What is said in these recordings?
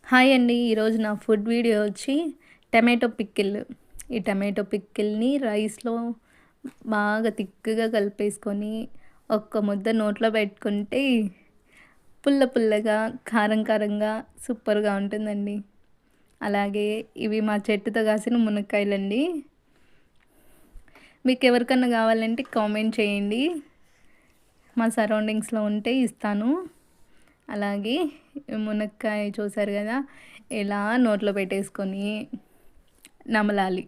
Hi అండి. ఈరోజు నా ఫుడ్ వీడియో వచ్చి టమాటో పికిల్. ఈ టమాటో పికిల్‌ని రైస్‌లో బాగా తిక్కుగా కలిపేసుకొని, ఒక్క ముద్ద నోట్లో పెట్టుకుంటే పుల్ల పుల్లగా, కారం కారంగా సూపర్‌గా ఉంటుందండి. అలాగే ఇవి మా చెట్టుతో కాసిన మునక్కాయలండి. మీకెవరికన్నా కావాలంటే కామెంట్ చేయండి. మా సరౌండింగ్స్‌లో ఉంటే ఇస్తాను. అలాగే మునక్కాయ చూసారు కదా! ఇలా నోట్లో పెట్టేసుకొని నమలాలి.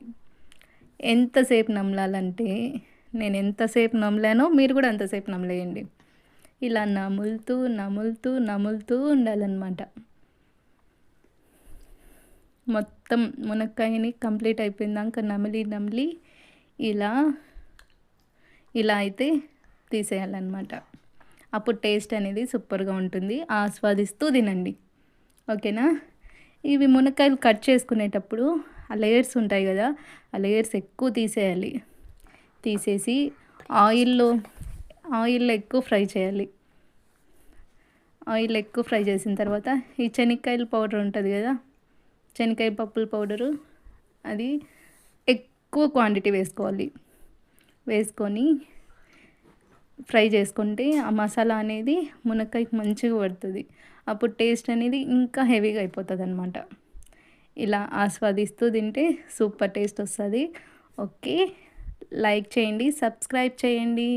ఎంతసేపు నమలాలంటే, నేను ఎంతసేపు నమిలానో మీరు కూడా అంతసేపు నమిలేయండి. ఇలా నములుతూ, నములుతూ, నములుతూ ఉండాలనమాట. మొత్తం మునక్కాయని కంప్లీట్ అయిపోయిందాక నమిలి, నమిలి ఇలా, ఇలా అయితే తీసేయాలనమాట. అప్పుడు టేస్ట్ అనేది సూపర్‌గా ఉంటుంది. ఆస్వాదిస్తూ తినండి. ఓకేనా? ఇవి మునక్కాయలు కట్ చేసుకునేటప్పుడు ఆ లేయర్స్ ఉంటాయి కదా! ఆ లేయర్స్ ఎక్కువ తీసేయాలి. తీసేసి ఆయిల్‌లో ఆయిల్‌లో ఎక్కువ ఫ్రై చేయాలి. ఆయిల్ ఎక్కువ ఫ్రై చేసిన తర్వాత ఈ శనక్కాయల పౌడర్ ఉంటది కదా! శనక్కాయ పప్పుల పౌడరు అది ఎక్కువ క్వాంటిటీ వేసుకోవాలి. వేసుకొని ఫ్రై చేసుకుంటే ఆ మసాలా అనేది మునక్కాయకి మంచిగా పడుతుంది. అప్పుడు టేస్ట్ అనేది ఇంకా హెవీగా అయిపోతుందనమాట. ఇలా ఆస్వాదిస్తూ తింటే సూపర్ టేస్ట్ వస్తది. ఓకే. లైక్ చేయండి, సబ్స్క్రైబ్ చేయండి.